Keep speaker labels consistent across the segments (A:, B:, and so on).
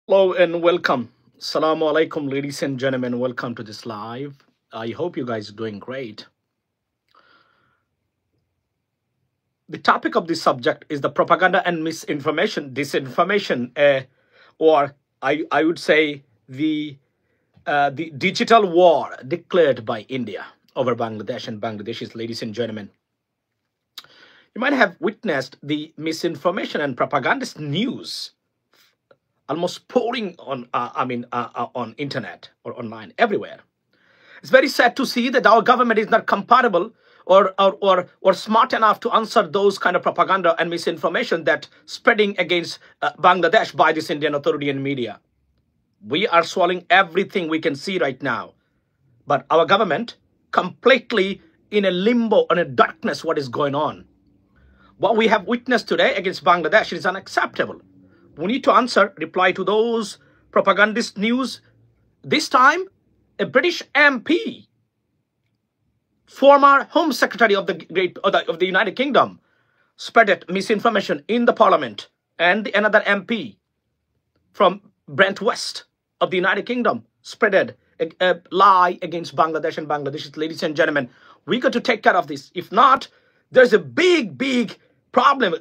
A: Hello and welcome. Assalamu alaikum, ladies and gentlemen. Welcome to this live. I hope you guys are doing great. The topic of this subject is the propaganda and misinformation, disinformation, or I would say the digital war declared by India over Bangladesh and Bangladeshis, ladies and gentlemen. You might have witnessed the misinformation and propagandist news almost pouring on on internet or online everywhere. It's very sad to see that our government is not compatible or smart enough to answer those kind of propaganda and misinformation that spreading against Bangladesh by this Indian authority and media. We are swallowing everything we can see right now, but our government completely in a limbo, in a darkness. What is going on? What we have witnessed today against Bangladesh is unacceptable. We need to answer, reply to those propagandist news. This time, a British MP, former Home Secretary of the United Kingdom, spread misinformation in the Parliament, and another MP from Brent West of the United Kingdom spread a lie against Bangladesh and Bangladeshis. Ladies and gentlemen, we got to take care of this. If not, there's a big problem,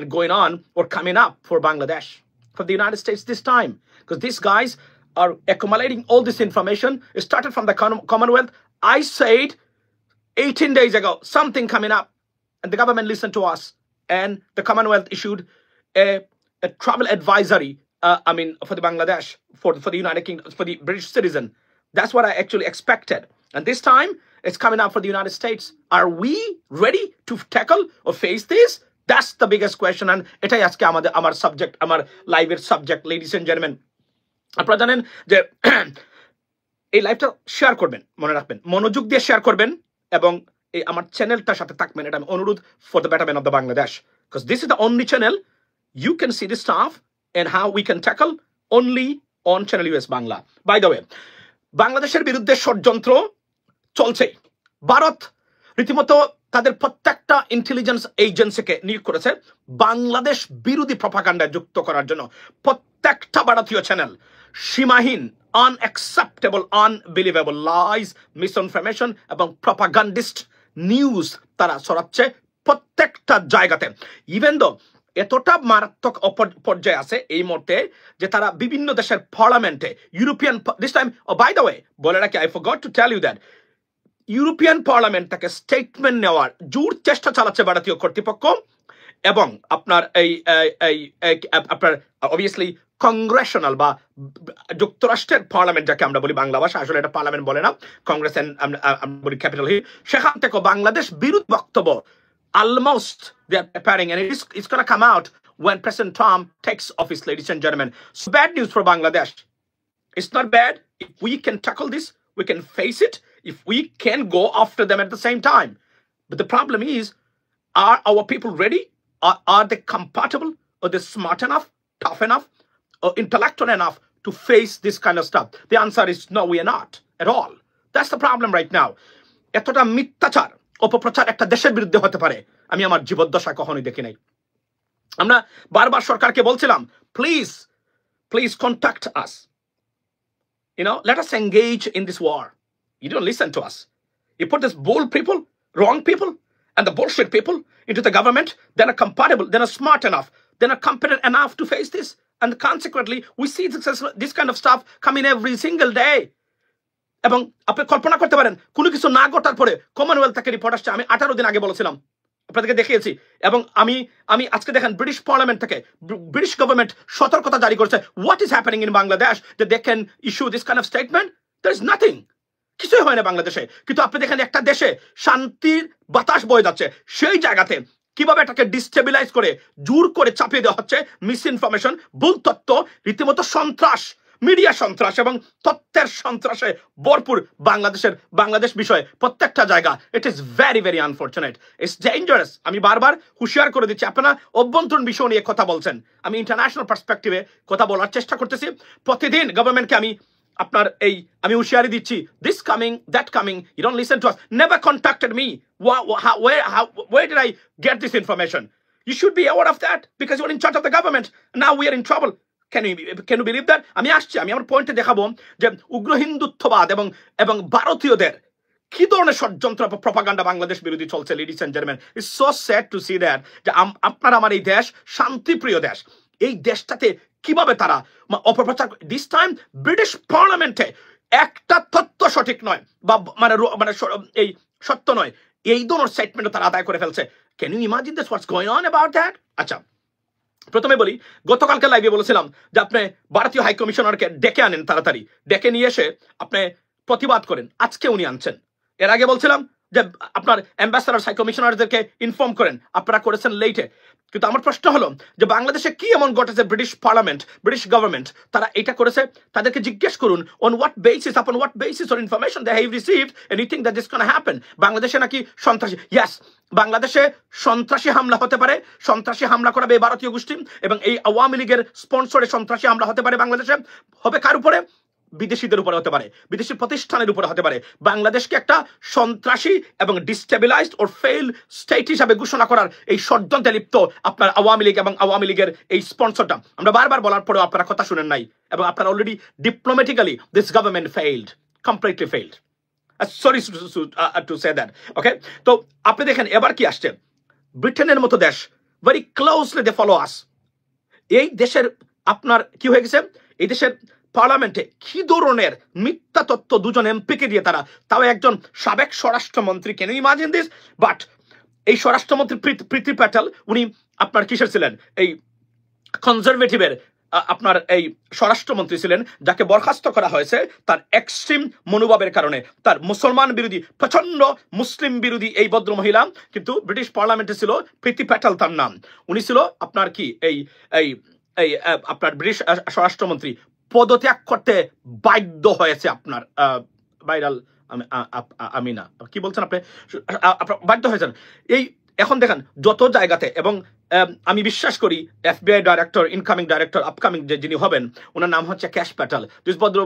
A: going on or coming up for Bangladesh, for the United States this time. Because these guys are accumulating all this information. It started from the Commonwealth. I said 18 days ago, something coming up. And the government listened to us. And the Commonwealth issued a travel advisory, for the Bangladesh, for the United Kingdom, for the British citizen. That's what I actually expected. And this time, it's coming up for the United States. Are we ready to tackle or face this? That's the biggest question. And এটাই আজকে আমার subject, আমার লাইভের subject, ladies and gentlemen. আপনারা জানেন যে এই লাইভটা শেয়ার করবেন, মনে রাখবেন, মনোযোগ দিয়ে শেয়ার করবেন এবং এই আমার চ্যানেলটার সাথে থাকবেন। এটা আমি অনুরোধ for the betterment of the Bangladesh, because this is the only channel you can see the stuff and how we can tackle only on channel US Bangla. By the way, বাংলাদেশের বিরুদ্ধে ষড়যন্ত্র চলছে। ভারত রীতিমতো তাদের প্রত্যেকটা ইন্টেলিজেন্স এজেন্সিকে নিয়োগ করেছে বাংলাদেশ বিরোধী প্রপাগান্ডায় যুক্ত করার জন্য। প্রত্যেকটা ভারতীয় চ্যানেল সীমাহীন, unacceptable, unbelievable lies, misinformation এবং প্রপাগান্ডিস্ট নিউজ তারা ছড়াচ্ছে প্রত্যেকটা জায়গাতে। ইভেন দো এতটা মারাত্মক পর্যায়ে আছে এই মুহূর্তে যে তারা বিভিন্ন দেশের পার্লামেন্টে, European, this time, by the way বলে রাখি, I forgot to tell you that, European parliament থেকে স্টেটমেন্ট নেওয়ার জোর চেষ্টা চালাচ্ছে ভারতীয় কর্তৃপক্ষ। এবং আপনার আপনার অবভিয়াসলি কংগ্রেশনাল বা যুক্তরাষ্ট্রের পার্লামেন্ট, যাকে আমরা বলি বাংলা ভাষা, আসলে এটা পার্লামেন্ট বলে না, কংগ্রেস এন্ড বলি ক্যাপিটাল হিল, সেখান থেকে বাংলাদেশ বিরোধী বক্তব্য almost they are preparing, and it's going to come out when President Trump takes office, ladies and gentlemen. So bad news for Bangladesh. It's not bad. If we can tackle this, we can face it. If we can go after them at the same time. But the problem is, are our people ready? Are they compatible? Are they smart enough, tough enough, or intellectual enough to face this kind of stuff? The answer is no, we are not at all. That's the problem right now. এতটা মিথ্যাচার, অপপ্রচার একটা দেশের বিরুদ্ধে হতে পারে আমি আমার জীবদ্দশায় কখনোই দেখি নাই। আমরা বারবার সরকারকে বলছিলাম, please contact us, let us engage in this war. You don't listen to us. You put this bold people, wrong people, and the bullshit people into the government. They're not compatible, they're not smart enough, they're not competent enough to face this. And consequently, we see this kind of stuff coming every single day. এবং আপনি কল্পনা করতে পারেন, কোনো কিছু না ঘটার পরে Commonwealth থেকে রিপোর্ট আসছে। আমি 18 দিন আগে বলেছিলাম, আপনাদেরকে দেখিয়েছি। এবং আমি আজকে দেখেন ব্রিটিশ পার্লামেন্ট থেকে ব্রিটিশ গভর্নমেন্ট সতর্কতা জারি করেছে, what is happening in Bangladesh, যে they can issue this kind of statement. There is nothing, কিছুই হয় না বাংলাদেশে। কিন্তু আপনি দেখেন একটা দেশে শান্তির বাতাস বয়ে যাচ্ছে, সেই জায়গাতে কিভাবে এটাকে ডিস্টেবিলাইজ করে জোর করে চাপিয়ে দেওয়া হচ্ছে মিস ইনফরমেশন, ভুল তথ্য, রীতিমতো সন্ত্রাস, মিডিয়া সন্ত্রাস এবং তথ্যের সন্ত্রাসে ভরপুর বাংলাদেশ বিষয়ে প্রত্যেকটা জায়গা। It is very unfortunate, it's dangerous. আমি বারবার হুঁশিয়ার করে দিচ্ছি, আপনারা অভ্যন্তরীণ বিষয় নিয়ে কথা বলছেন, আমি ইন্টারন্যাশনাল পার্সপেক্টিভে কথা বলার চেষ্টা করতেছি। প্রতিদিন গভর্নমেন্টকে আমি হুঁশিয়ারি দিচ্ছি, this coming, that coming, you don't listen to us, never contacted me, where did I get this information? You should be aware of that because you're in charge of the government. Now we are in trouble. Can you believe that? আমি আসছি, আমি আমার পয়েন্টে দেখাবো যে উগ্র হিন্দুত্ববাদ এবং ভারতীয়দের কি ধরনের ষড়যন্ত্র প্রপাগান্ডা বাংলাদেশ বিরোধী চলছে। Ladies and gentleman, it's so sad to see that যে আপনার আমার এই দেশ শান্তিপ্রিয় দেশ, এই দেশটাতে কিভাবে তারা অপপ্রচার। দিস টাইম ব্রিটিশ পার্লামেন্টে একটা তথ্য সঠিক নয় বা মানে এই সত্য নয়, এই ধরনের স্টেটমেন্ট তারা আদায় করে ফেলছে। Can you imagine this, what's going on about that? আচ্ছা, প্রথমে বলি, গতকালকে লাইভে বলেছিলাম যে আপনি ভারতীয় হাই কমিশনারকে ডেকে আনেন, তাড়াতাড়ি ডেকে নিয়ে এসে আপনি প্রতিবাদ করেন। আজকে উনি আনছেন। এর আগে বলছিলাম যে আপনার অ্যাম্বাসাডার হাই কমিশনারদেরকে ইনফর্ম করেন, আপনারা করেছেন লেটে। কিন্তু আমার প্রশ্ন হলো যে বাংলাদেশে কি এমন ঘটেছে, ব্রিটিশ পার্লামেন্ট, ব্রিটিশ গভর্নমেন্ট তারা এটা করেছে, তাদেরকে জিজ্ঞেস করুন on what basis, upon what basis or information they have received and you think that this can happen. বাংলাদেশে নাকি সন্ত্রাসী, ইয়েস, বাংলাদেশে সন্ত্রাসী হামলা হতে পারে, সন্ত্রাসী হামলা করাবে এই ভারতীয় গোষ্ঠী এবং এই আওয়ামী লীগের স্পন্সরে সন্ত্রাসী হামলা হতে পারে বাংলাদেশে। হবে কার উপরে? বিদেশিদের উপরে হতে পারে, বিদেশি প্রতিষ্ঠানের উপরে হতে পারে। বাংলাদেশকে একটা সন্ত্রাসী এবং ডিস্টেবিলাইজড ও ফেইল স্টেট হিসাবে ঘোষণা করার এই ষড়যন্ত্রে লিপ্ত আপনার আওয়ামী লীগ এবং আওয়ামী লীগের এই স্পন্সরটা। আমরা বারবার বলার পরেও আপনারা কথা শুনেন নাই এবং আপনারা already diplomatically this government failed, completely failed. Sorry to say that, okay? তো আপনি দেখেন এবার কি আসছে, ব্রিটেনের মতো দেশ very closely they follow us. এই দেশের আপনার কি হয়ে গেছে, এই দেশের পার্লামেন্টে কি ধরনের মিথ্যা তত্ত্ব দুজন এমপিকে দিয়ে তারা, তাও একজন সাবেক স্বরাষ্ট্রমন্ত্রী, can you imagine this? But এই স্বরাষ্ট্রমন্ত্রী প্রীতি প্যাটেল, উনি আপনার কিসের ছিলেন, এই কনজারভেটিভের আপনার এই স্বরাষ্ট্রমন্ত্রী ছিলেন, যাকে বরখাস্ত করা হয়েছে তার এক্সট্রিম মনোভাবের কারণে, তার মুসলমান বিরোধী, প্রচন্ড মুসলিম বিরোধী এই ভদ্র মহিলা। কিন্তু ব্রিটিশ পার্লামেন্টে ছিল প্রীতি প্যাটেল তার নাম, উনি ছিল আপনার কি এই এই এই আপনার ব্রিটিশ স্বরাষ্ট্রমন্ত্রী। পদত্যাগ করতে বাধ্য হয়েছে আপনার ভাইরাল আমিনা, কি বলছেন আপনি, বাধ্য হয়েছেন। এই এখন দেখেন যত জায়গাতে, এবং আমি বিশ্বাস করি FBI director, incoming director, upcoming যে যিনি হবেন, ওনার নাম হচ্ছে ক্যাশ প্যাটেল। ভদ্র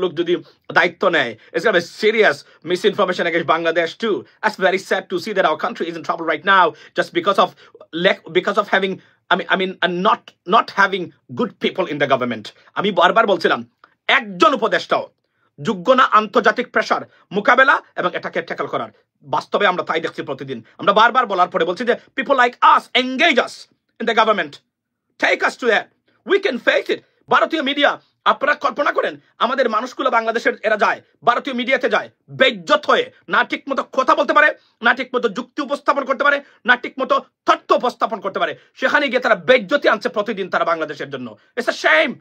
A: লোক যদি দায়িত্ব নেয়, it's gonna be serious misinformation against Bangladesh too. That's very sad to see that our country is in trouble right now just because of having not having good people in the government. আমি বারবার বলছিলাম একজন উপদেষ্টাও যোগ্য না আন্তর্জাতিক pressure মোকাবেলা এবং এটাকে ট্যাকল করার। বাস্তবে আমরা তাই দেখছি প্রতিদিন। আমরা বারবার বলার পরে বলছি যে people like us engage us in the government, take us to that, we can face it. ভারতীয় মিডিয়া, আপনারা কল্পনা করেন আমাদের মানুষগুলো বাংলাদেশের এরা যায়, ভারতীয় মিডিয়াতে যায় বেইজ্জত হয়ে, না ঠিক মতো কথা বলতে পারে, না ঠিক মতো যুক্তি উপস্থাপন করতে পারে, না ঠিক মতো তথ্য উপস্থাপন করতে পারে, সেখানে গিয়ে তারা বেইজ্জতি আনছে প্রতিদিন তারা বাংলাদেশের জন্য। It's a shame.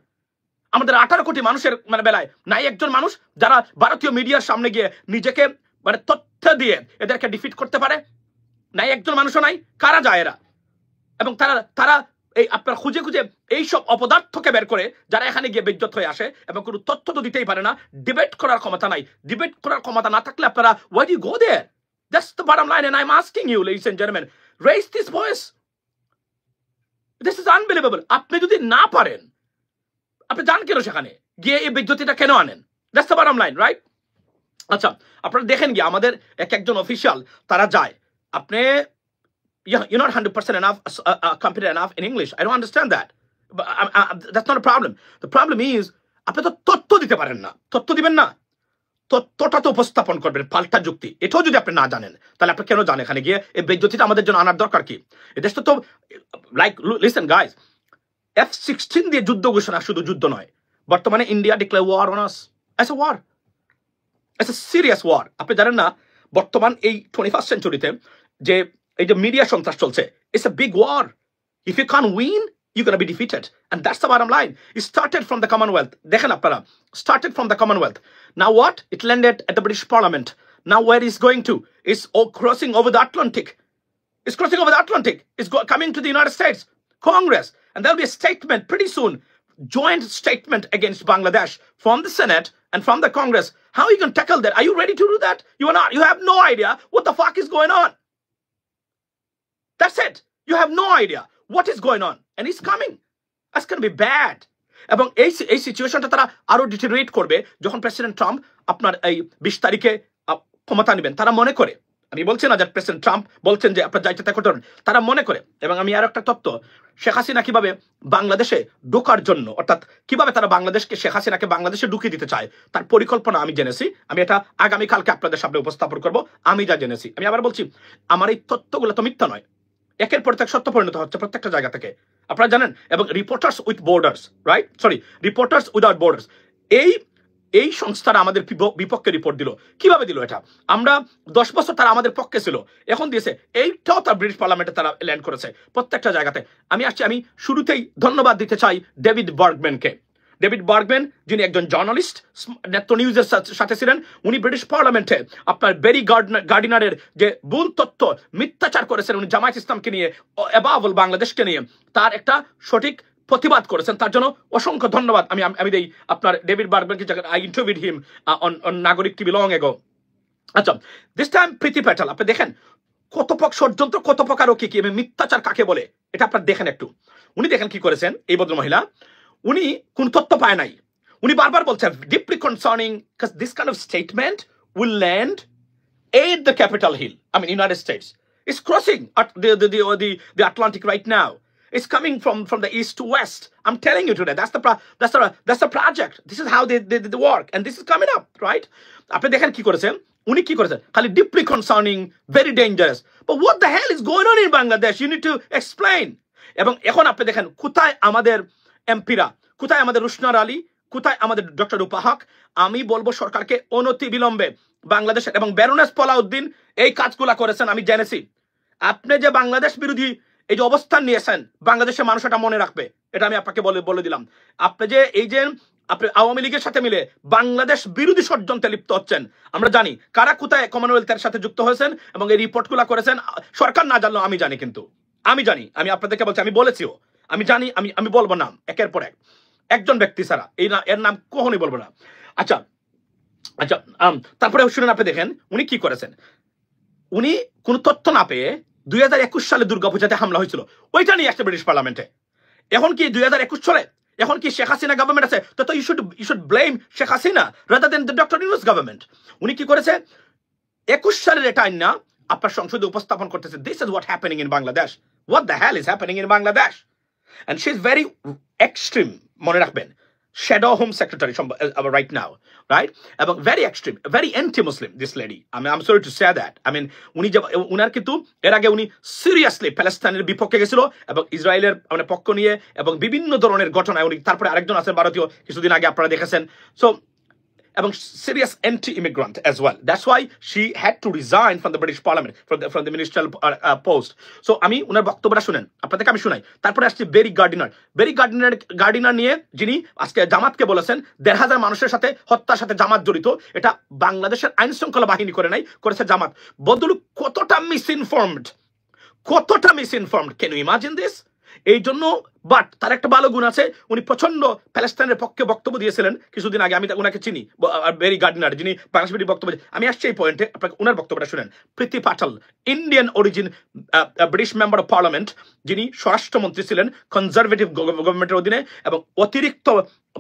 A: আমাদের 18 কোটি মানুষের মানে বেলায় নাই একজন মানুষ যারা ভারতীয় মিডিয়ার সামনে গিয়ে নিজেকে মানে তথ্য দিয়ে এদেরকে ডিফিট করতে পারে, নাই একজন মানুষও নাই। কারা যায় এরা? এবং তারা এই আপনার খুঁজে খুঁজে এইসব অপদার্থকে বের করে যারা এখানে গিয়ে বেজ্জত হয়ে আসে এবং কোনো তথ্য তো দিতেই পারে না, ডিবেট করার ক্ষমতা নাই। ডিবেট করার ক্ষমতা না থাকলে আপনারা why do you go there? That's the bottom line and I'm asking you ladies and gentlemen, raise this voice. This is unbelievable. আপনি যদি না পারেন, আপনি যান কেন সেখানে গিয়ে এই বেজ্জতিটা কেন আনেন? That's the bottom line, right? আচ্ছা, আপনারা দেখেন গিয়ে আমাদের একজন অফিসিয়াল তারা যায়, আপনি you're not 100% enough competent enough in English. I don't understand that. But that's not a problem. The problem is আপনি তো তথ্য দিতে পারেন না। তথ্য দিবেন না, তথ্যটা তো উপস্থাপন করবেন, পাল্টা যুক্তি। এটাও যদি আপনি না জানেন তাহলে আপনি কেন জানেন এখানে গিয়ে এই বেজ্জতিটা আমাদের জন্য আনার দরকার কি? এদেশটা তো লাইক লিসেন গাইস, F-16 দিয়ে যুদ্ধ ঘোষণা শুধু যুদ্ধ নয়, বর্তমানে India declare war on us as a war, as a serious war. আপনি জানেন না বর্তমান এই 21st সেঞ্চুরিতে যে এই যে মিডিয়া সন্ত্রাস চলছে, it's a big war. If you can't win, you're going to be defeated. And that's the bottom line. It started from the Commonwealth. দেখেন আপনারা, started from the Commonwealth. Now what? It landed at the British Parliament. Now where is going to? It's crossing over the Atlantic. It's crossing over the Atlantic. It's coming to the United States Congress. And there'll be a statement pretty soon, joint statement against Bangladesh from the Senate and from the Congress. How are you going to tackle that? Are you ready to do that? You are not. You have no idea what the fuck is going on. That's it. You have no idea what is going on. And it's coming. That's going to be bad. এবং এই সিচুয়েশনটা তারা আরো deteriorate করবে যখন president Trump আপনার এই 20 তারিখে ক্ষমতা নেবেন। তারা মনে করে আমি বলছি না যে প্রেসিডেন্ট ট্রাম্প বলছেন যে আপনার যাইতে তা করতে পারেন, তারা মনে করে। এবং আমি আর একটা তত্ত্ব, শেখ হাসিনা কিভাবে বাংলাদেশে ঢোকার জন্য, অর্থাৎ কিভাবে তারা বাংলাদেশকে, শেখ হাসিনাকে বাংলাদেশে ঢুকিয়ে দিতে চায়, তার পরিকল্পনা আমি জেনেছি। আমি এটা আগামীকালকে আপনাদের সামনে উপস্থাপন করব, আমি যা জেনেছি। আমি আবার বলছি, আমার এই তথ্যগুলো তো মিথ্যা নয়, একের পর এক সত্য পরিণত হচ্ছে প্রত্যেকটা জায়গা থেকে, আপনারা জানেন। এবং reporters with borders, right, sorry, reporters without borders, এই সংস্থারা আমাদের বিপক্ষে রিপোর্ট দিল। কিভাবে দিল এটা? আমরা 10 বছর তারা আমাদের পক্ষে ছিল, এখন দিয়েছে। এইটাও তার ব্রিটিশ পার্লামেন্টে তারা ল্যান্ড করেছে প্রত্যেকটা জায়গাতে। আমি শুরুতেই ধন্যবাদ দিতে চাই ডেভিড বার্গম্যানকে। ডেভিড বার্গম্যান, যিনি একজন জার্নালিস্ট, নেত্র নিউজের সাথে ছিলেন, উনি ব্রিটিশ পার্লামেন্টে আপনার বেরি গার্ডিনারের যে ভুল তথ্য, মিথ্যাচার করেছেন উনি জামায়াত ইসলামকে নিয়ে, এবাবল বাংলাদেশকে নিয়ে, তার একটা সঠিক প্রতিবাদ করেছেন। তার জন্য অসংখ্য ধন্যবাদ আমি দেই আপনার ডেভিড বার্গম্যানকে। I interviewed him on Nagorik TV long ago. আচ্ছা, দিস টাইম প্রীতি প্যাটেল, আপনি দেখেন কত ষড়যন্ত্র, কত প্রকার কি কি মিথ্যাচার কাকে বলে, এটা আপনার দেখেন একটু। উনি দেখেন কি করেছেন, এই ভদ্র মহিলা, উনি কোন তথ্য পায় নাই, উনি বারবার বলছেন deeply concerning, because this kind of statement will land at the Capitol Hill, I mean United States. It's crossing the Atlantic right now. It's coming from the east to west. I'm telling you today. That's the project. This is how they work, and this is coming up, right? আপনি দেখেন কি করেছেন, উনি কি করেছেন, খালি deeply concerning, very dangerous. But what the hell is going on in Bangladesh? You need to explain. এবং এখন আপনি দেখেন কোথায় আমাদের এমপিরা, কোথায় আমাদের রুশনার আলী, কোথায় আমাদের ডক্টর রূপা হক। আমি বলবো সরকারকে অনতি বিলম্বে বাংলাদেশের, এবং ব্যারোনেস পলাউদ্দিন এই কাজগুলা করেছেন, আমি জেনেছি। আপনি যে বাংলাদেশ বিরোধী এই যে অবস্থান নিয়েছেন, বাংলাদেশের মানুষ এটা মনে রাখবে, এটা আমি আপনাকে বলে দিলাম। আপনি যে আপনি আওয়ামী লীগের সাথে মিলে বাংলাদেশ বিরোধী ষড়যন্ত্রে লিপ্ত হচ্ছেন, আমরা জানি কারা কোথায় কমনওয়েলথের সাথে যুক্ত হয়েছেন এবং এই রিপোর্টগুলো করেছেন। সরকার না জানলেও আমি জানি, কিন্তু আমি জানি, আমি আপনাদেরকে বলছি, আমি বলেছিও, আমি জানি, আমি বলবো নাম একের পর এক, একজন ব্যক্তি ছাড়া এর নাম কখনোই বলবো না। আচ্ছা, তারপরে শুনেন, আপনি দেখেন উনি কি করেছেন। উনি কোন তথ্য না পেয়ে 2021 সালে দুর্গাপূজাতে হামলা হয়েছিল, ওইটা নিয়ে আসছে ব্রিটিশ পার্লামেন্টে। এখন কি 2021 চলে, এখন কি শেখ হাসিনা গভর্নমেন্ট আছে, তো you should blame Sheikh Hasina rather than the doctor Yunus government. উনি কি করেছে, 21 সালের এটা না আপনার সংসদে উপস্থাপন করতেছে, this is what happening in Bangladesh, what the hell is happening in Bangladesh. And she's very extreme, মনে রাখবেন, shadow home secretary right now, right? এবং very extreme, very anti-Muslim, this lady. I'm sorry to say that. I mean, উনার কিন্তু এর আগে উনি seriously প্যালেস্তাইনের বিপক্ষে গেছিল এবং ইসরায়েলের মানে পক্ষ নিয়ে এবং বিভিন্ন ধরনের ঘটনায় উনি, তারপরে আরেকজন আছেন ভারতীয়, কিছুদিন আগে আপনারা দেখেছেন, সো এবং serious anti-immigrant as well. That's why she had to resign from the British Parliament, from the ministerial post. So আমি উনার বক্তব্যটা শুনেন, আপনাদেরকে আমি শুনাই। তারপরে আসছে বেরি গার্ডিনার নিয়ে, যিনি আজকে জামাতকে বলেছেন 1,500 মানুষের সাথে হত্যার সাথে জামাত জড়িত। এটা বাংলাদেশের আইন শৃঙ্খলা বাহিনী করে নাই, করেছে জামাত। বদলু কতটা মিসইনফর্মড, ক্যান ইউ ইমাজিন দিস? এই জন্য, বাট তার একটা ভালো গুণ আছে, উনি প্রচন্ড প্যালেস্তাইনের পক্ষে বক্তব্য দিয়েছিলেন কিছুদিন আগে। আমি ওনাকে চিনি, বেরি গার্ডিনার, যিনি বাংলাদেশ বিরোধী বক্তব্য। আমি আসছি এই পয়েন্টে, আপনাকে ওনার বক্তব্যটা শুনেন। Priti Patel, Indian origin, British member of parliament, যিনি স্বরাষ্ট্রমন্ত্রী ছিলেন কনজারভেটিভ গভর্নমেন্টের অধীনে, এবং অতিরিক্ত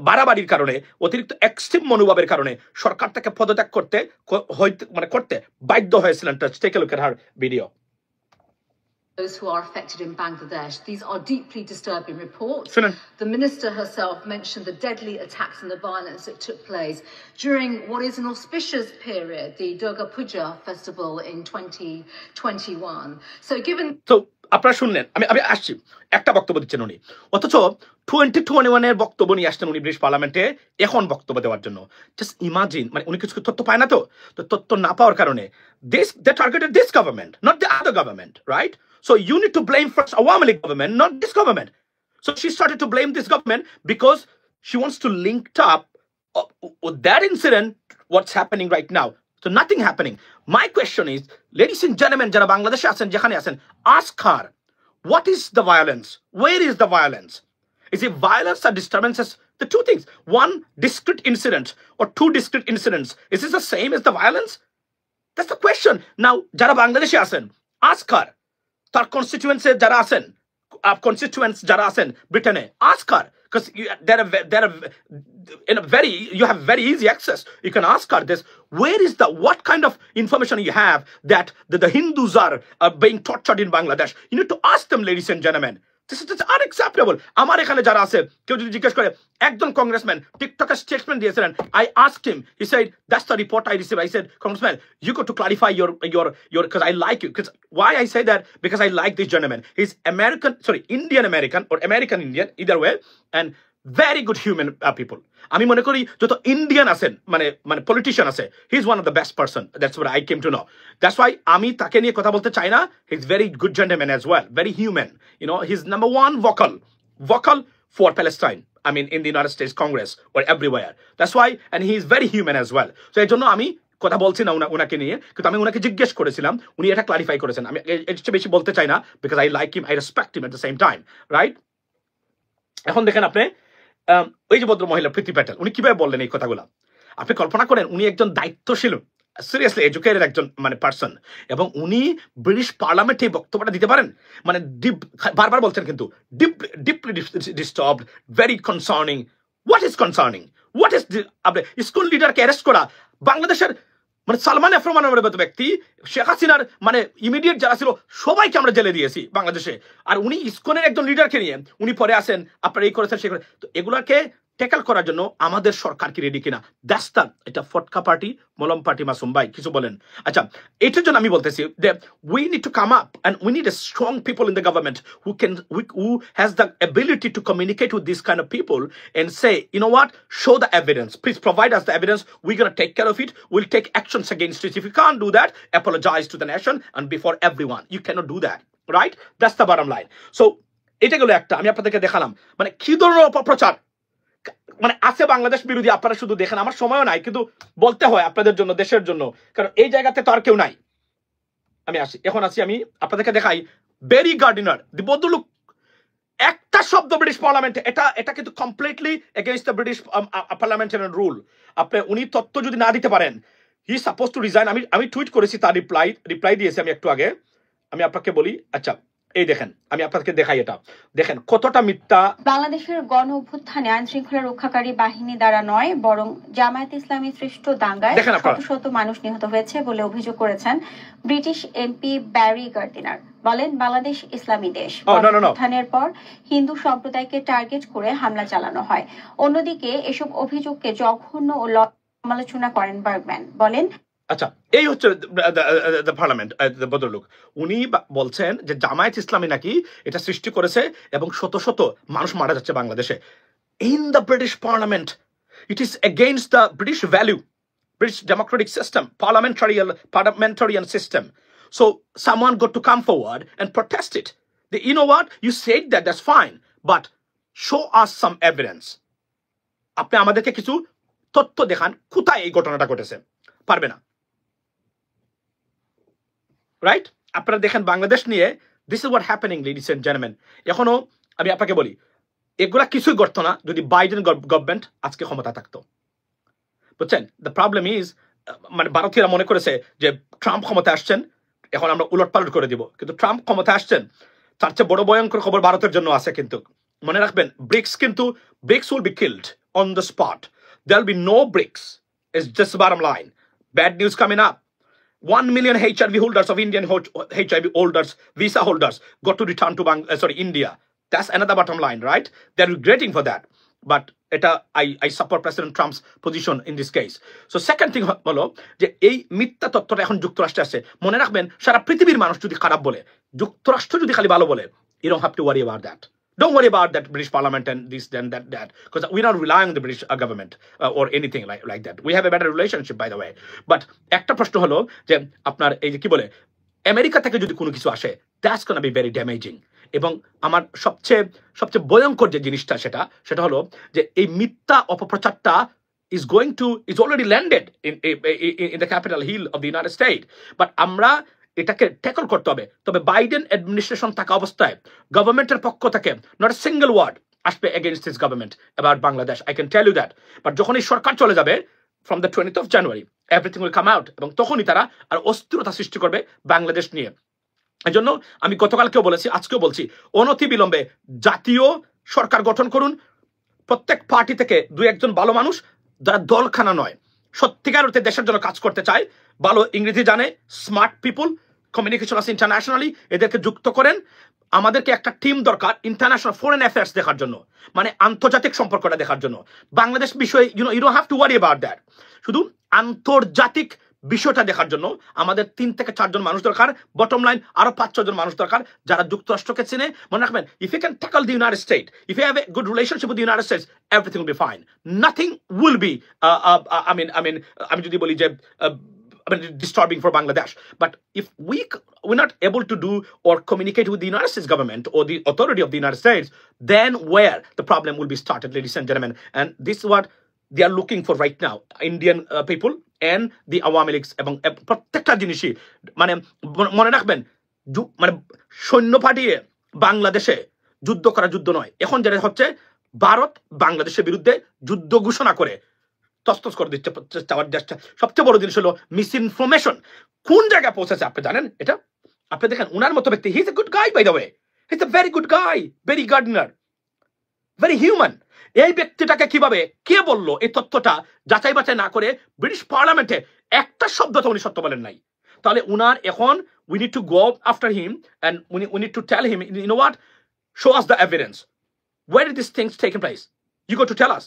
A: বাড়াবাড়ির কারণে, অতিরিক্ত এক্সট্রিম মনোভাবের কারণে সরকার থেকে পদত্যাগ করতে বাধ্য হয়েছিলেন। Take a look at her video.
B: Those who are affected in Bangladesh. These are deeply disturbing reports. The minister herself mentioned the deadly attacks and the violence that took place during what is an auspicious period, the Durga Puja festival in 2021. So
A: আপনারা শুনলেন, আমি আসছি, একটা বক্তব্য দিচ্ছেন উনি, অথচ 2021 এর বক্তব্য নিয়ে আসছেন উনি ব্রিটিশ পার্লামেন্টে এখন বক্তব্য দেওয়ার জন্য। জাস্ট ইমাজিন, মানে উনি কিছু তথ্য পায় না, তো তথ্য না পাওয়ার কারণে they targeted this government, not the other government, right? So you need to blame first Awami League government, not this government. So she started to blame this government because she wants to link up with that incident, what's happening right now. So nothing happening. My question is, ladies and gentlemen, jara Bangladesh asen, jekhane asen, ask her, what is the violence? Where is the violence? Is it violence or disturbances? The two things. One discrete incident or two discrete incidents. Is this the same as the violence? That's the question. Now, jara Bangladesh asen, ask her. তার constituents যারা আছেন ব্রিটেনে, ask her, because in a very, you have very easy access. You can ask her this: where is what kind of information you have that the Hindus are being tortured in Bangladesh? You need to ask them, ladies and gentlemen. This is unacceptable. আমার এখানে যারা আছে কেউ যদি জিজ্ঞেস করে একজন congressman টিকটকে স্টেটমেন্ট দিয়েছিলেন, I asked him, he said that's the report I received. I said, Congressman, you got to clarify your because I like you. Because why I say that? Because I like this gentleman. He's Indian American or American Indian, either way, and very good human people. আমি মনে করি যত Indian আছেন মানে politician আছে, he is one of the best person. That's what I came to know. That's why আমি তাকে নিয়ে কথা বলতে চাই না। He is very good gentleman as well, very human. You know, he is number one vocal for Palestine. I mean, in the United States Congress or everywhere. That's why, and he is very human as well. So এই জন্য আমি কথা বলছি না উনাকে নিয়ে, কিন্তু আমি উনাকে জিজ্ঞেস করেছিলাম, উনি এটা ক্লারিফাই করেছেন। আমি এর চেয়ে বেশি বলতে চাই না, because I like him, I respect him at the same time, right? এখন দেখেন আপনি ওই যে ভদ্র মহিলা প্রীতি প্যাটেল, উনি কিভাবে বললেন এই কথাগুলো। আপনি কল্পনা করেন, উনি একজন দায়িত্বশীল, সিরিয়াসলি এডুকেটেড একজন পার্সন, এবং উনি ব্রিটিশ পার্লামেন্টে এই বক্তব্যটা দিতে পারেন। বারবার বলছেন কিন্তু deeply disturbed, very concerning. What is concerning? What is আপনি স্কুল লিডারকে অ্যারেস্ট করা, বাংলাদেশের সালমান এফ রহমানের মতো ব্যক্তি, শেখ হাসিনার ইমিডিয়েট যারা ছিল সবাইকে আমরা জেলে দিয়েছি বাংলাদেশে, আর উনি ইসকনের একজন লিডারকে নিয়ে উনি পরে আসেন, আপনারা এই করেছেন সে করে। তো এগুলাকে ট্যাকল করার জন্য আমাদের সরকার কি রেডি কিনা? দাস্তান এটা ফটকা পার্টি, মলম পার্টি, মাসুম ভাই কিছু বলেন। আচ্ছা, এটার জন্য আমি বলতেছি যে we need to come up and we need a strong people in the government who has the ability to communicate with these kind of people and say, you know what, show the evidence, please provide us the evidence, we're going to take care of it, we'll take actions against it. If you can't do that, apologize to the nation and before everyone. You cannot do that, right? That's the bottom line. So এটা গেল একটা, আমি আপনাদেরকে দেখালাম কি ধরনের অপপ্রচার আছে বাংলাদেশ বিরোধী। আপনারা শুধু দেখেন, আমার সময়ও নাই, কিন্তু বলতে হয় আপনাদের জন্য, দেশের জন্য, কারণ এই জায়গাতে তো আর কেউ নাই। আমি আপনাদেরকে দেখাই বেরি গার্ডিনার, দি ভদ্রলোক একটা শব্দ ব্রিটিশ পার্লামেন্টে, এটা কিন্তু completely against the British parliamentarian rule. উনি তথ্য যদি না দিতে পারেন, হি সাপোজ টু রিজাইন। আমি টুইট করেছি, তার রিপ্লাই দিয়েছি আমি একটু আগে। আমি আপনাকে বলি, আচ্ছা এই দেখেন, আমি আপনাদেরকে দেখাই, এটা দেখেন কতটা মিথ্যা।
C: বাংলাদেশের গণ অভ্যুত্থানে আইন শৃঙ্খলা রক্ষাকারী বাহিনী দ্বারা নয়, বরং জামায়াত ইসলামী সৃষ্ট দাঙ্গায় শত শত মানুষ নিহত হয়েছে বলে অভিযোগ করেছেন ব্রিটিশ এমপি ব্যারি গার্দিনার। বলেন, বাংলাদেশ ইসলামী দেশ, অভ্যুত্থানের পর হিন্দু সম্প্রদায়কে টার্গেট করে হামলা চালানো হয়। অন্যদিকে এসব অভিযোগকে জঘন্য ও সমালোচনা করেন বার্গম্যান। বলেন,
A: আচ্ছা, এই হচ্ছে পার্লামেন্ট ভদ্রলোক, উনি বলছেন যে জামায়াত ইসলামী নাকি এটা সৃষ্টি করেছে এবং শত শত মানুষ মারা যাচ্ছে বাংলাদেশে। In the British parliament, it is against the British value, British Democratic system, parliamentarian system. So someone got to come forward and protest it. You know what, you said that's fine, but show us some evidence. আপনি আমাদেরকে কিছু তথ্য দেখান কোথায় এই ঘটনাটা ঘটেছে। পারবে না, রাইট? আপনারা দেখেন বাংলাদেশ নিয়ে, this is what happening ladies and gentleman. এখনো আমি আপনাকে বলি, এগুলা কিছুই ঘটতো না যদি বাইডেন গভর্নমেন্ট আজকে ক্ষমতা থাকতো, বুঝছেন? দ্য প্রবলেম ইজ, ভারতীয়রা মনে করেছে যে ট্রাম্প ক্ষমতা আসছেন, এখন আমরা উলটপালট করে দিব, কিন্তু ট্রাম্প ক্ষমতা আসছেন, তার চেয়ে বড় ভয়ঙ্কর খবর ভারতের জন্য আছে। কিন্তু মনে রাখবেন, BRICS will be killed on the spot, there will be no BRICS. It's just the bottom line. Bad news coming up. 1 million HIV holders of Indian HIV holders, visa holders, got to return to India. That's another bottom line, right? They're regretting for that. But I support President Trump's position in this case. So second thing হলো যে এই মিথ্যা তথ্যটা এখন যুক্তরাষ্ট্রে আছে। মনে রাখবেন, সারা পৃথিবীর মানুষ যদি খারাপ বলে, যুক্তরাষ্ট্র যদি খালি ভালো বলে, you don't have to worry about that. Don't worry about that British Parliament and this and that, because we're not relying on the British government or anything like that. We have a better relationship, by the way. But একটা প্রশ্ন হলো যে আপনার এই যে কি বলে, America থেকে যদি কোনো কিছু আসে, that's gonna be very damaging. এবং আমার সবচেয়ে ভয়ঙ্কর যে জিনিসটা সেটা হলো যে এই মিথ্যা অপপ্রচারটা is already landed in the Capitol Hill of the United States. But আমরা এটাকে ট্যাকল করতে হবে। তবে বাইডেন অ্যাডমিনিস্ট্রেশন থাকা অবস্থায় গভর্নমেন্টের পক্ষ থেকে নট এ সিঙ্গেল ওয়ার্ড আসবে against this government about Bangladesh, I can tell you that. But যখন এই সরকার চলে যাবে, from the 20th of January, everything will come out, এবং তখনই তারা আর অস্থিরতা সৃষ্টি করবে বাংলাদেশ নিয়ে। এই জন্য আমি গতকালকেও বলেছি, আজকেও বলছি, অনতি বিলম্বে জাতীয় সরকার গঠন করুন, প্রত্যেক পার্টি থেকে দুই একজন ভালো মানুষ যারা দলখানা নয়, সত্যিকার অর্থে দেশের জন্য কাজ করতে চায়, ভালো ইংরেজি জানে, স্মার্ট পিপল, কমিউনিকেশন আছে ইন্টারন্যাশনালি, এদেরকে যুক্ত করেন। আমাদেরকে একটা টিম দরকার ইন্টারন্যাশনাল ফরেন অ্যাফেয়ার্স দেখার জন্য, মানে আন্তর্জাতিক সম্পর্কটা দেখার জন্য। বাংলাদেশ বিষয়ে you don't have to worry about that. শুধু আন্তর্জাতিক বিষয়টা দেখার জন্য আমাদের 3 থেকে 4 জন মানুষ দরকার। বটম লাইন আরো 5-6 জন মানুষ দরকার যারা যুক্তরাষ্ট্রকে চিনে। মনে রাখবেন, if you can tackle the United State, if you have a good relationship with the United States, everything will be fine. Nothing will be আমি যদি বলি যে disturbing for Bangladesh. But if we're not able to do or communicate with the United States government or the authority of the United States, then where the problem will be started, ladies and gentlemen. And this is what they are looking for right now, Indian people and the Awami Leagues. এবং প্রত্যেকটা জিনিসই মানে মনে রাখবেন, মানে সৈন্য পাঠিয়ে বাংলাদেশে যুদ্ধ করা যুদ্ধ নয়। এখন যেটা হচ্ছে, ভারত বাংলাদেশের বিরুদ্ধে যুদ্ধ ঘোষণা করে তস্তস করে দিচ্ছে। সবচেয়ে বড় জিনিস হলো মিস ইনফরমেশন কোন জায়গায় পৌঁছেছে আপনি জানেন? এটা আপনি দেখেন, উনার মতো ব্যক্তি, he is a good guy by the way, he is a very good guy, very gardener, very human. এই ব্যক্তিটাকে কিভাবে কে বললো এই তথ্যটা যাচাই বাছাই না করে ব্রিটিশ পার্লামেন্টে একটা শব্দ তো উনি সত্য বলেন নাই। তাহলে উনার এখন we need to go after him and we need to tell him, you know what, show us the evidence, where did this things taken place, you go to tell us,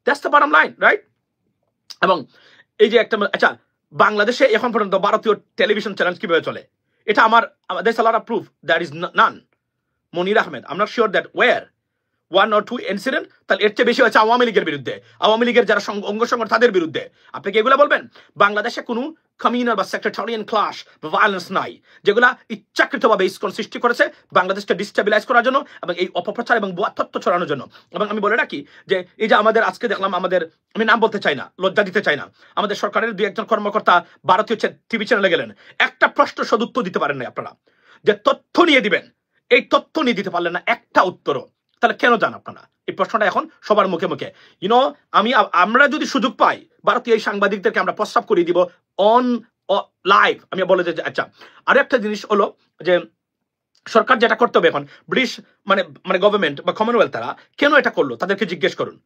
A: that's the bottom line, right? এবং এই যে একটা, আচ্ছা, বাংলাদেশে এখন পর্যন্ত ভারতীয় television channel কিভাবে চলে, এটা there's a lot of proof, there is none. Monir Ahmed, I'm not sure that where 1 or 2 incident, তাহলে এর চেয়ে বেশি হচ্ছে আওয়ামী লীগের বিরুদ্ধে, আওয়ামী লীগের যারা অঙ্গ সংগঠন তাদের বিরুদ্ধে। আপনি কি এগুলো বলবেন? বাংলাদেশে কোনো কমিউনাল বা সেক্রেটারিয়ান ক্লাশ বা ভায়োলেন্স নাই, যেগুলা ইচ্ছাকৃতভাবে ইসকন সৃষ্টি করেছে বাংলাদেশকে ডিস্টেবিলাইজ করার জন্য এবং এই অপপ্রচার এবং ভুয়া তথ্য ছড়ানোর জন্য। এবং আমি বলে রাখি যে এই যে আমাদের আজকে দেখলাম, আমি নাম বলতে চাই না, লজ্জা দিতে চাই না, আমাদের সরকারের 2-1 কর্মকর্তা ভারতীয় টিভি চ্যানেলে গেলেন, একটা প্রশ্ন সদুত্তর দিতে পারেন না আপনারা, যে তথ্য নিয়ে দিবেন, এই তথ্য নিয়ে দিতে পারলেন না একটা উত্তরও। তাহলে কেন যান আপনারা? এই প্রশ্নটা এখন সবার মুখে মুখে। আমরা যদি সুযোগ পাই, ভারতীয় সাংবাদিকদেরকে আমরা প্রস্তাব করিয়ে দিব অন লাইভ। আমি বলে যে আচ্ছা, আরো একটা জিনিস হলো যে সরকার যেটা করতে হবে এখন, ব্রিটিশ মানে গভর্নমেন্ট বা কমনওয়েলথ, তারা কেন এটা করলো তাদেরকে জিজ্ঞেস করুন।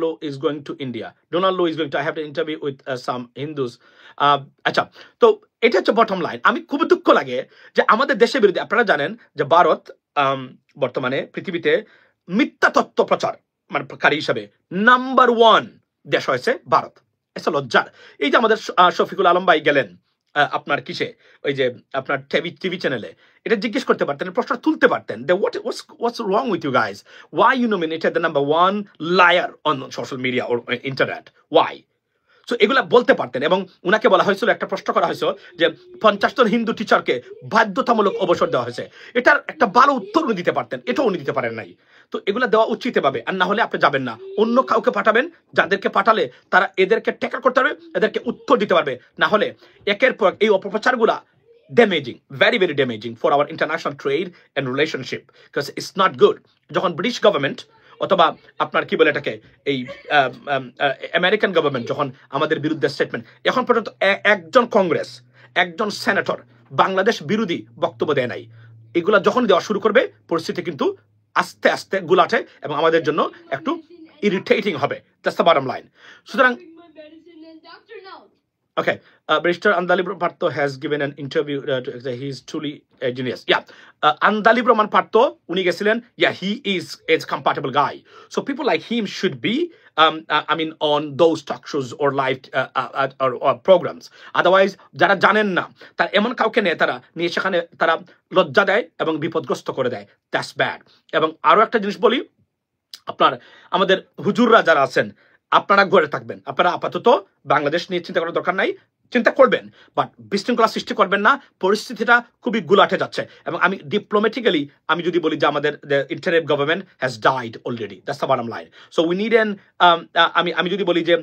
A: Lu is going to India, Donald Lu is going to, I have to interview with some Hindus. আচ্ছা, তো এটা হচ্ছে বটম লাইন। আমি খুব দুঃখ লাগে যে আমাদের দেশের বিরুদ্ধে, আপনারা জানেন যে ভারত বর্তমানে পৃথিবীতে মিথ্যা তথ্য প্রচার কারী হিসাবে নাম্বার 1 দেশ হয়েছে ভারত। এটা লজ্জার। এই যে আমাদের শফিকুল আলম ভাই গেলেন আপনার কিসে, ওই যে আপনার টিভি চ্যানেলে, এটা জিজ্ঞেস করতে পারতেন, প্রশ্ন তুলতে পারতেন, what's wrong with you guys, why you nominated the number 1 liar on social media or internet, why? So এগুলা বলতে পারতেন। এবং উনাকে বলা হয়েছিল, একটা প্রশ্ন করা হয়েছিল যে 50 জন হিন্দু টিচারকে বাধ্যতামূলক অবসর দেওয়া হয়েছে, এটার একটা ভালো উত্তর উনি দিতে পারতেন, এটাও উনি দিতে পারেন নাই। তো এগুলা দেওয়া উচিত এভাবে, আর না হলে আপনি যাবেন না, অন্য কাউকে পাঠাবেন, যাদেরকে পাঠালে তারা এদেরকে ট্যাকল করতে পারবে, এদেরকে উত্তর দিতে পারবে। না হলে একের পর এই অপপ্রচারগুলা damaging, very very damaging for our international trade and relationship, because it's not good. যখন ব্রিটিশ গভর্নমেন্ট অথবা আপনার কি বলে এটাকে, এই আমেরিকান গভর্নমেন্ট যখন আমাদের বিরুদ্ধে স্টেটমেন্ট, এখন পর্যন্ত একজন কংগ্রেস, একজন সেনেটর বাংলাদেশ বিরোধী বক্তব্য দেয় নাই। এগুলা যখন দেওয়া শুরু করবে, পরিস্থিতি কিন্তু আস্তে আস্তে গুলাটে এবং আমাদের জন্য একটু ইরিটেটিং হবে। That's the bottom line. সুতরাং okay, Mr. Andalibro Partho has given an interview to he is truly a genius. Yeah, Andalibro Man Partho uni gesilen, yeah, he is a compatible guy, so people like him should be I mean on those talk shows or live or programs. Otherwise jara janen na tar emon kauke netara niye sekhane tara lojja deয় এবং বিপদগ্রস্ত করে দেয়, that's bad. এবং আরো একটা জিনিস বলি, আপনার আমাদের হুজুররা যারা আছেন, আপনারা ঘরে থাকবেন, আপনারা আপাতত বাংলাদেশ নিয়ে চিন্তা করার দরকার নাই, চিন্তা করবেন বাট বিশৃঙ্খলা সৃষ্টি করবেন না। পরিস্থিতিটা খুবই গুলাটে যাচ্ছে এবং আমি ডিপ্লোম্যাটিক্যালি আমি যদি বলি যে আমাদের interim government has died already, that's the bottom line. So we need an আমি যদি বলি যে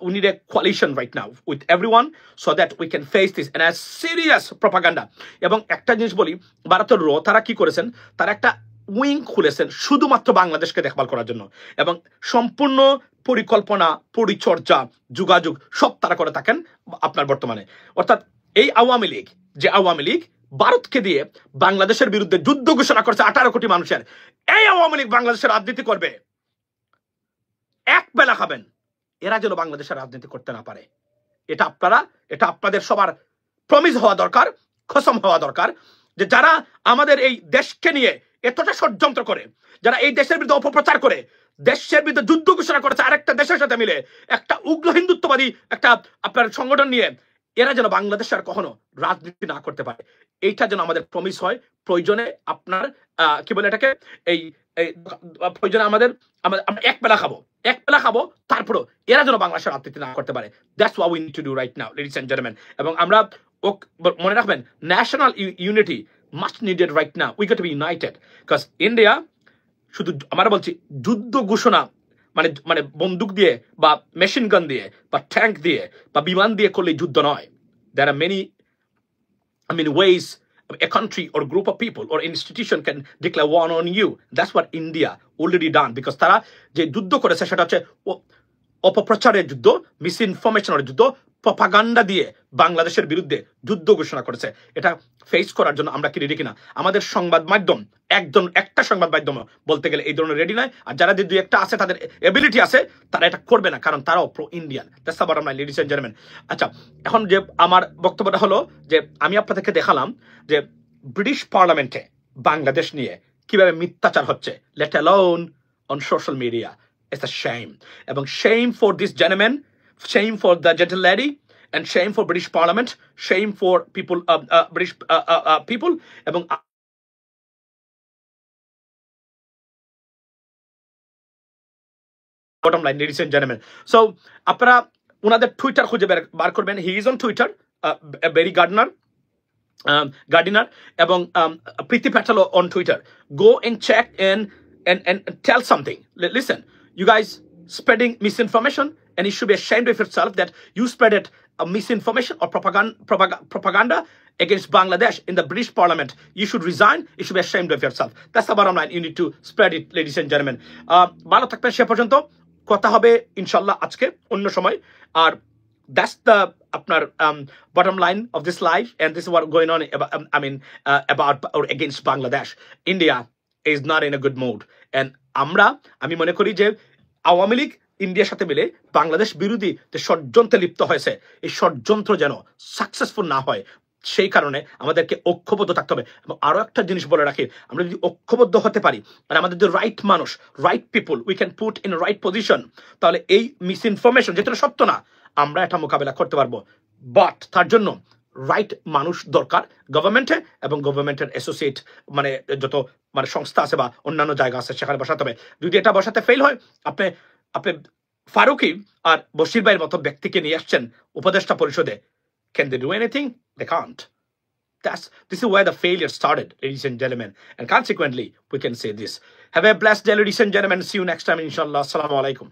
A: we need a coalition right now with everyone so that we can face this and as serious propaganda. এবং একটা জিনিস বলি, ভারতের তারা কি করেছেন, তারা একটা উইং খুলেছেন শুধুমাত্র বাংলাদেশকে দেখভাল করার জন্য, এবং সম্পূর্ণ পরিকল্পনা, পরিচর্যা, যোগাযোগ সব তারা করে থাকেন আপনার বর্তমানে। অর্থাৎ এই আওয়ামী লীগ, যে আওয়ামী লীগ ভারতকে দিয়ে বাংলাদেশের বিরুদ্ধে যুদ্ধ ঘোষণা করেছে 18 কোটি মানুষের, এই আওয়ামী লীগ বাংলাদেশের রাজনীতি করবে, এক বেলা খাবেন, এরা যেন বাংলাদেশের রাজনীতি করতে না পারে। এটা আপনাদের সবার প্রমিস হওয়া দরকার, কসম হওয়া দরকার, যে যারা আমাদের এই দেশকে নিয়ে এতটা ষড়যন্ত্র করে, যারা এই দেশের বিরুদ্ধে অপপ্রচার করে, দেশের বিরুদ্ধে যুদ্ধ ঘোষণা করেছে আরেকটা দেশের সাথে মিলে, একটা উগ্র হিন্দুত্ববাদী একটা আপনার সংগঠন নিয়ে, এরা যেন বাংলাদেশে আর কখনো রাজনীতি না করতে পারে। এইটা যেন আমাদের প্রমিস হয়। প্রয়োজনে আপনার কি বলে এটাকে, এই প্রয়োজনে আমরা এক বেলা খাবো, তারপরও এরা যেন বাংলাদেশের রাজনীতি না করতে পারে। That's what we need to do right now, ladies and gentleman. এবং আমরা মনে রাখবেন, national unity must needed right now. We got to be united, because India শুধু আমরা বলছি যুদ্ধ ঘোষণা মানে বন্দুক দিয়ে বা মেশিন গান দিয়ে বা ট্যাঙ্ক দিয়ে বা বিমান দিয়ে করলে যুদ্ধ নয়। There are many ways a country or group of people or institution can declare war on you. That's what India already done, because তারা যে যুদ্ধ করেছে সেটা হচ্ছে অপপ্রচারের যুদ্ধ, মিসইনফরমেশনের যুদ্ধ, প্রপাগান্ডা দিয়ে বাংলাদেশের বিরুদ্ধে যুদ্ধ ঘোষণা করেছে। এটা ফেস করার জন্য আমরা কি রেডি কিনা? আমাদের সংবাদ মাধ্যম একটা সংবাদ মাধ্যম বলতে গেলে এই ধরনের রেডি নয়। আর যারা যে দুই একটা আছে, তাদের এবিলিটি আছে, তারা এটা করবে না, কারণ তারাও pro Indian. That's the bottom line, ladies and gentleman. আচ্ছা, এখন যে আমার বক্তব্যটা হলো যে আমি আপনাদেরকে দেখালাম যে ব্রিটিশ পার্লামেন্টে বাংলাদেশ নিয়ে কিভাবে মিথ্যাচার হচ্ছে, let alone on social media. It's a shame. এবং shame for this gentleman, shame for the gentle lady, and shame for British Parliament, shame for people, British people. এবং bottom line, ladies and gentlemen. So আপনারা ওনাদের Twitter খুঁজে বার করবেন। He is on Twitter, Barry Gardiner, এবং Priti Patel on Twitter. Go and check and tell something. Listen, you guys spreading misinformation, and you should be ashamed of yourself that you spread misinformation or propaganda against Bangladesh in the British Parliament. You should resign. You should be ashamed of yourself. That's the bottom line. You need to spread it, ladies and gentlemen. ভালো থাকবেন, সে পর্যন্ত কথা হবে ইনশাল্লাহ আজকে অন্য সময়। আর that's the আপনার bottom line of this life, and this is what going on about or against Bangladesh. India is not in a good mood, and আমি মনে করি যে আওয়ামী লীগ ইন্ডিয়ার সাথে মিলে বাংলাদেশ বিরোধী যে ষড়যন্ত্রে লিপ্ত হয়েছে, এই ষড়যন্ত্র যেন সাকসেসফুল না হয়, সেই কারণে আমাদেরকে ঐক্যবদ্ধ থাকতে হবে। এবং আরো একটা জিনিস বলে রাখি, আমরা যদি ঐক্যবদ্ধ হতে পারি, মানে আমাদের যে রাইট মানুষ, right people we can put in right position, তাহলে এই মিসইনফরমেশন যেটা সত্য না, আমরা এটা মোকাবেলা করতে পারবো। বাট তার জন্য রাইট মানুষ দরকার গভর্নমেন্টে, এবং গভর্নমেন্টের অ্যাসোসিয়েট যত সংস্থা আছে বা অন্যান্য জায়গা আছে, সেখানে বসাতে হবে। যদি এটা বসাতে ফেল হয়, আপনি ফারুকি আর বশির ভাইয়ের মতো ব্যক্তিকে নিয়ে আসছেন উপদেষ্টা পরিষদে, can they do anything? They can't. This is where the failure started, ladies and gentlemen, and consequently we can say this. Have a blessed day, ladies and gentlemen. See you next time, inshallah. Assalamu alaikum.